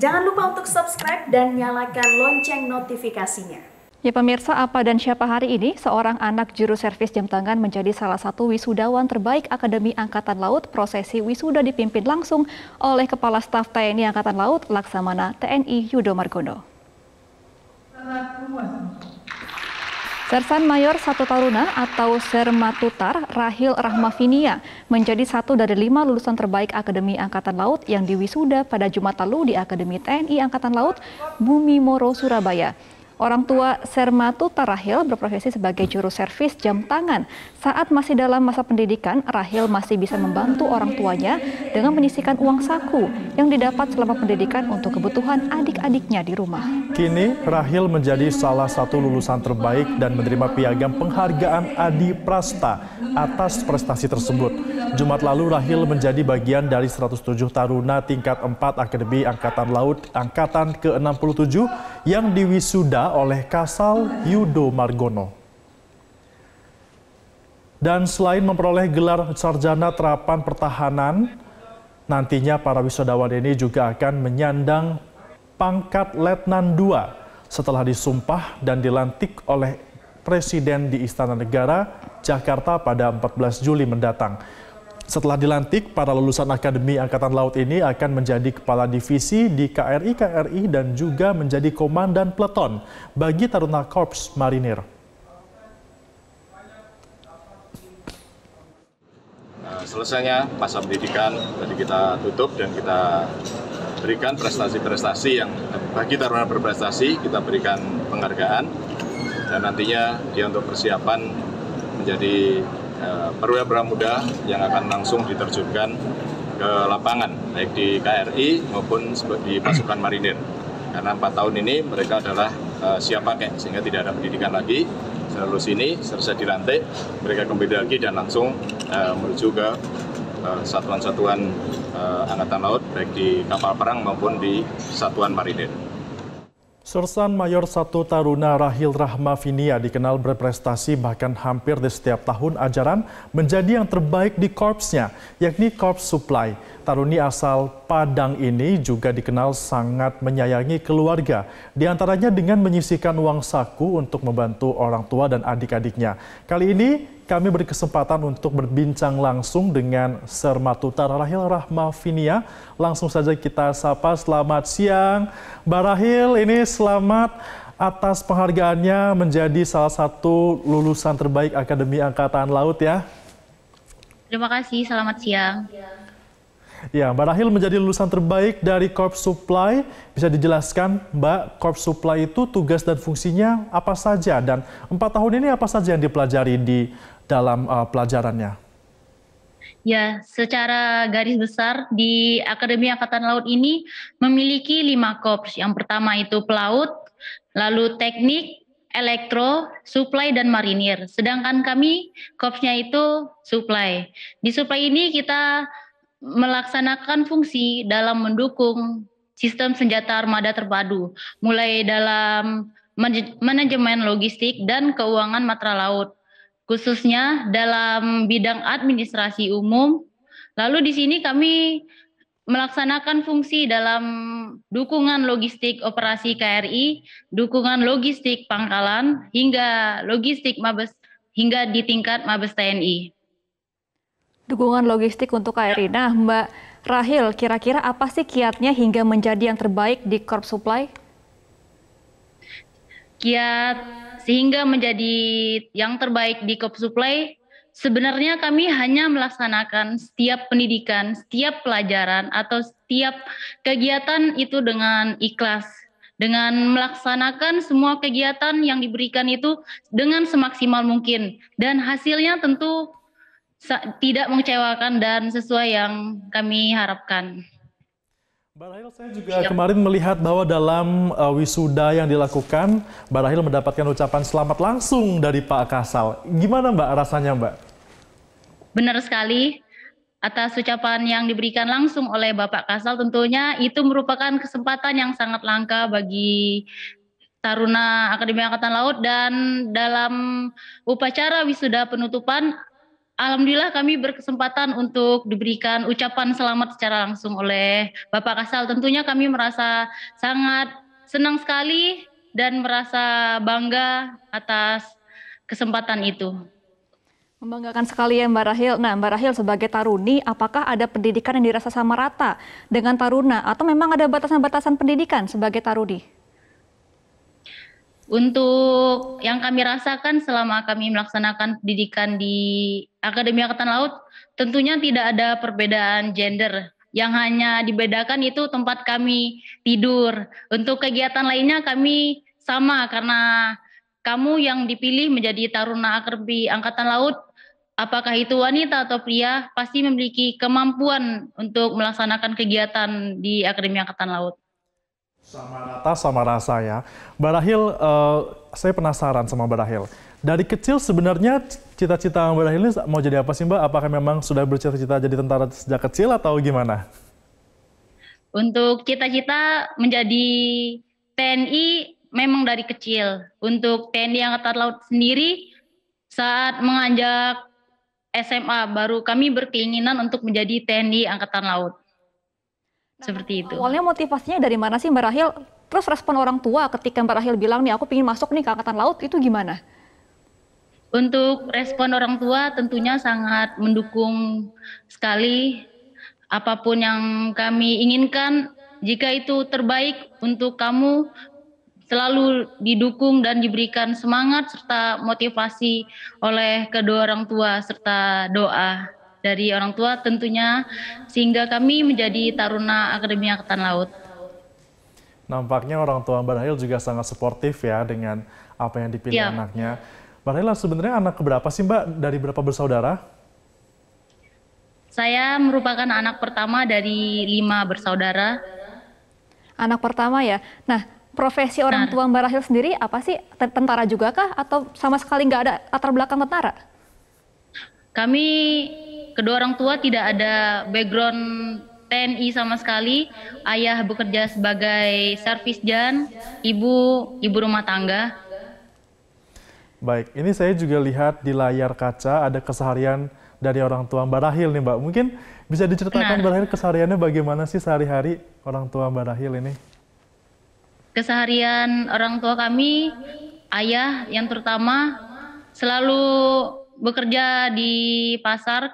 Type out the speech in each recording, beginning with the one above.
Jangan lupa untuk subscribe dan nyalakan lonceng notifikasinya. Ya pemirsa, apa dan siapa hari ini seorang anak juru servis jam tangan menjadi salah satu wisudawan terbaik Akademi Angkatan Laut. Prosesi wisuda dipimpin langsung oleh Kepala Staf TNI Angkatan Laut Laksamana TNI Yudo Margono. Sersan Mayor 1 Taruna atau Sermatutar Rahil Rahmafinia menjadi satu dari 5 lulusan terbaik Akademi Angkatan Laut yang diwisuda pada Jumat lalu di Akademi TNI Angkatan Laut Bumi Moro, Surabaya. Orang tua Sermatutar Rahil berprofesi sebagai juru servis jam tangan. Saat masih dalam masa pendidikan, Rahil masih bisa membantu orang tuanya dengan menyisihkan uang saku yang didapat selama pendidikan untuk kebutuhan adik-adiknya di rumah. Kini, Rahil menjadi salah satu lulusan terbaik dan menerima piagam penghargaan Adi Prasta atas prestasi tersebut. Jumat lalu, Rahil menjadi bagian dari 107 taruna tingkat 4 Akademi Angkatan Laut Angkatan ke-67 yang diwisuda oleh Kasal Yudo Margono. Dan selain memperoleh gelar sarjana terapan pertahanan, nantinya para wisudawan ini juga akan menyandang pangkat Letnan II setelah disumpah dan dilantik oleh Presiden di Istana Negara, Jakarta pada 14 Juli mendatang. Setelah dilantik, para lulusan Akademi Angkatan Laut ini akan menjadi kepala divisi di KRI dan juga menjadi komandan peleton bagi Taruna Korps Marinir. Selesainya masa pendidikan, tadi kita tutup dan kita berikan prestasi-prestasi yang bagi taruna berprestasi, kita berikan penghargaan dan nantinya dia untuk persiapan menjadi perwira muda yang akan langsung diterjunkan ke lapangan, baik di KRI maupun di pasukan marinir. Karena 4 tahun ini mereka adalah siap pakai, sehingga tidak ada pendidikan lagi. Setelah lulus ini, selesai dilantik, mereka kembali lagi dan langsung menuju ke satuan-satuan Angkatan Laut, baik di kapal perang maupun di satuan marinir. Sersan Mayor 1 Taruna Rahil Rahmafinia dikenal berprestasi bahkan hampir di setiap tahun ajaran menjadi yang terbaik di korpsnya, yakni Korps Supply. Taruni asal Padang ini juga dikenal sangat menyayangi keluarga, diantaranya dengan menyisihkan uang saku untuk membantu orang tua dan adik-adiknya. Kali ini kami berkesempatan untuk berbincang langsung dengan Sermatutar Rahil Rahmafinia. Langsung saja kita sapa, selamat siang Mbak Rahil, ini selamat atas penghargaannya menjadi salah satu lulusan terbaik Akademi Angkatan Laut ya. Terima kasih, selamat siang. Ya, Mbak Rahil menjadi lulusan terbaik dari Korps Supply. Bisa dijelaskan, Mbak, Korps Supply itu tugas dan fungsinya apa saja? Dan 4 tahun ini apa saja yang dipelajari di dalam pelajarannya? Ya, secara garis besar di Akademi Angkatan Laut ini memiliki 5 korps. Yang pertama itu pelaut, lalu teknik, elektro, supply, dan marinir. Sedangkan kami korpsnya itu supply. Di supply ini kita melaksanakan fungsi dalam mendukung sistem senjata armada terpadu, mulai dalam manajemen logistik dan keuangan matra laut, khususnya dalam bidang administrasi umum. Lalu di sini kami melaksanakan fungsi dalam dukungan logistik operasi KRI, dukungan logistik pangkalan, hingga logistik Mabes, hingga di tingkat Mabes TNI. Dukungan logistik untuk KRI. Nah, Mbak Rahil, kira-kira apa sih kiatnya hingga menjadi yang terbaik di Korps Supply? Kiat sehingga menjadi yang terbaik di Korps Supply, sebenarnya kami hanya melaksanakan setiap pendidikan, setiap pelajaran, atau setiap kegiatan itu dengan ikhlas. Dengan melaksanakan semua kegiatan yang diberikan itu dengan semaksimal mungkin. Dan hasilnya tentu tidak mengecewakan dan sesuai yang kami harapkan. Mbak Rahil, saya juga kemarin melihat bahwa dalam wisuda yang dilakukan, Mbak Rahil mendapatkan ucapan selamat langsung dari Pak Kasal. Gimana Mbak rasanya Mbak? Benar sekali, atas ucapan yang diberikan langsung oleh Bapak Kasal tentunya itu merupakan kesempatan yang sangat langka bagi Taruna Akademi Angkatan Laut, dan dalam upacara wisuda penutupan Alhamdulillah kami berkesempatan untuk diberikan ucapan selamat secara langsung oleh Bapak Kasal. Tentunya kami merasa sangat senang sekali dan merasa bangga atas kesempatan itu. Membanggakan sekali ya Mbak Rahil. Nah, Mbak Rahil sebagai taruni, apakah ada pendidikan yang dirasa sama rata dengan taruna atau memang ada batasan-batasan pendidikan sebagai taruni? Untuk yang kami rasakan selama kami melaksanakan pendidikan di Akademi Angkatan Laut, tentunya tidak ada perbedaan gender. Yang hanya dibedakan itu tempat kami tidur. Untuk kegiatan lainnya kami sama karena kamu yang dipilih menjadi taruna Akademi Angkatan Laut, apakah itu wanita atau pria, pasti memiliki kemampuan untuk melaksanakan kegiatan di Akademi Angkatan Laut. Sama rata, sama rasa ya. Mbak Rahil, saya penasaran sama Mbak Rahil. Dari kecil sebenarnya cita-cita Mbak Rahil ini mau jadi apa sih Mbak? Apakah memang sudah bercita-cita jadi tentara sejak kecil atau gimana? Untuk cita-cita menjadi TNI memang dari kecil. Untuk TNI Angkatan Laut sendiri, saat menganjak SMA baru kami berkeinginan untuk menjadi TNI Angkatan Laut. Seperti itu. Awalnya motivasinya dari mana sih Mbak Rahil? Terus respon orang tua ketika Mbak Rahil bilang nih aku ingin masuk nih ke Angkatan Laut itu gimana? Untuk respon orang tua tentunya sangat mendukung sekali. Apapun yang kami inginkan, jika itu terbaik untuk kamu, selalu didukung dan diberikan semangat serta motivasi oleh kedua orang tua serta doa dari orang tua tentunya, sehingga kami menjadi taruna Akademi Angkatan Laut. Nampaknya orang tua Mbak Rahil juga sangat suportif ya dengan apa yang dipilih anaknya. Mbak Rahil sebenarnya anak keberapa sih Mbak? Dari berapa bersaudara? Saya merupakan anak pertama dari 5 bersaudara. Anak pertama ya. Nah, profesi orang tua Mbak Rahil sendiri apa sih? Tentara juga kah? Atau sama sekali nggak ada latar belakang tentara? Kami kedua orang tua tidak ada background TNI sama sekali. Ayah bekerja sebagai servisjan, ibu rumah tangga. Baik, ini saya juga lihat di layar kaca ada keseharian dari orang tua Mbak Rahil nih Mbak. Mungkin bisa diceritakan Mbak Rahil kesehariannya bagaimana sih sehari-hari orang tua Mbak Rahil ini? Keseharian orang tua kami, ayah yang terutama selalu bekerja di pasar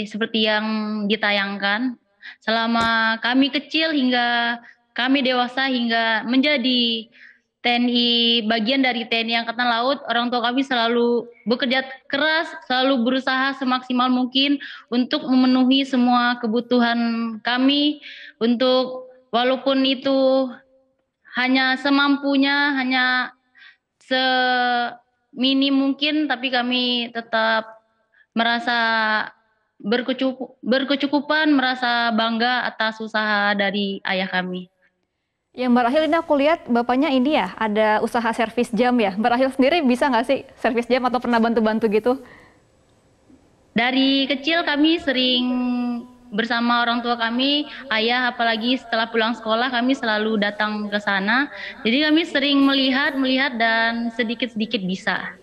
seperti yang ditayangkan. Selama kami kecil hingga kami dewasa hingga menjadi TNI, bagian dari TNI Angkatan Laut, orang tua kami selalu bekerja keras, selalu berusaha semaksimal mungkin untuk memenuhi semua kebutuhan kami, untuk walaupun itu hanya semampunya, hanya seminim mungkin, tapi kami tetap merasa berkecukupan, merasa bangga atas usaha dari ayah kami. Ya Mbak Rahil, ini aku lihat bapaknya ini ya, ada usaha servis jam ya. Mbak Rahil sendiri bisa nggak sih servis jam atau pernah bantu-bantu gitu? Dari kecil kami sering bersama orang tua kami, ayah apalagi setelah pulang sekolah kami selalu datang ke sana. Jadi kami sering melihat dan sedikit-sedikit bisa.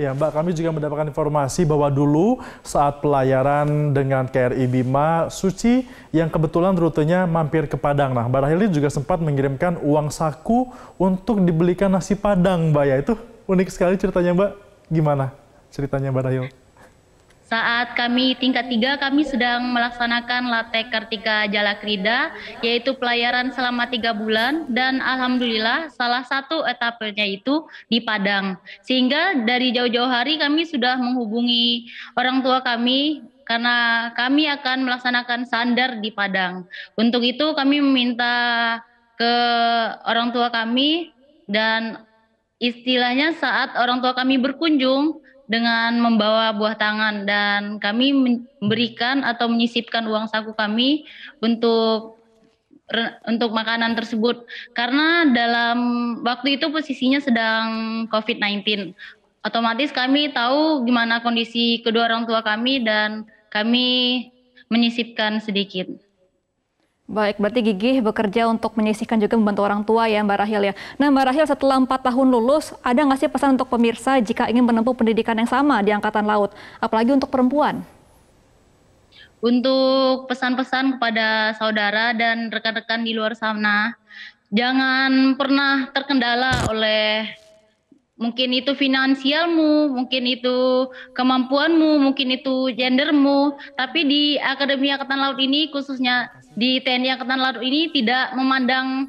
Ya Mbak, kami juga mendapatkan informasi bahwa dulu saat pelayaran dengan KRI Bima, Suci yang kebetulan rutenya mampir ke Padang. Nah, Mbak Rahil juga sempat mengirimkan uang saku untuk dibelikan nasi Padang, Mbak ya. Itu unik sekali ceritanya Mbak. Gimana ceritanya Mbak Rahil? Saat kami tingkat 3, kami sedang melaksanakan Latek Kartika Jalakrida, yaitu pelayaran selama 3 bulan, dan alhamdulillah salah satu etapenya itu di Padang. Sehingga dari jauh-jauh hari kami sudah menghubungi orang tua kami, karena kami akan melaksanakan sandar di Padang. Untuk itu kami meminta ke orang tua kami, dan istilahnya saat orang tua kami berkunjung, dengan membawa buah tangan, dan kami memberikan atau menyisipkan uang saku kami untuk makanan tersebut, karena dalam waktu itu posisinya sedang COVID-19. Otomatis kami tahu gimana kondisi kedua orang tua kami dan kami menyisipkan sedikit. Baik, berarti gigih bekerja untuk menyisihkan juga membantu orang tua ya Mbak Rahil ya. Nah Mbak Rahil, setelah 4 tahun lulus, ada nggak sih pesan untuk pemirsa jika ingin menempuh pendidikan yang sama di Angkatan Laut, apalagi untuk perempuan? Untuk pesan-pesan kepada saudara dan rekan-rekan di luar sana, jangan pernah terkendala oleh mungkin itu finansialmu, mungkin itu kemampuanmu, mungkin itu gendermu, tapi di Akademi Angkatan Laut ini, khususnya di TNI Angkatan Laut ini, tidak memandang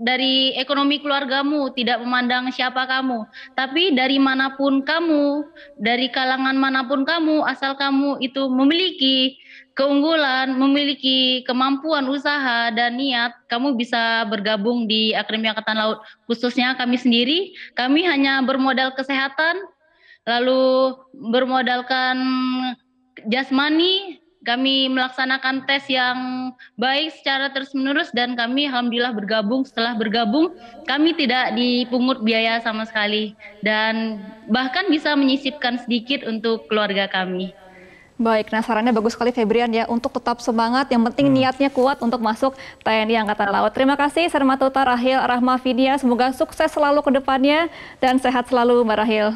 dari ekonomi keluargamu, tidak memandang siapa kamu, tapi dari manapun kamu, dari kalangan manapun kamu, asal kamu itu memiliki keunggulan, memiliki kemampuan usaha dan niat, kamu bisa bergabung di Akademi Angkatan Laut. Khususnya kami sendiri, kami hanya bermodal kesehatan, lalu bermodalkan jasmani, kami melaksanakan tes yang baik secara terus-menerus, dan kami alhamdulillah bergabung. Setelah bergabung, kami tidak dipungut biaya sama sekali, dan bahkan bisa menyisipkan sedikit untuk keluarga kami. Baik, nah sarannya bagus sekali Febrian ya, untuk tetap semangat, yang penting niatnya kuat untuk masuk TNI Angkatan Laut. Terima kasih Sermatutar Rahil Rahmafinia, semoga sukses selalu ke depannya dan sehat selalu Mbak Rahil.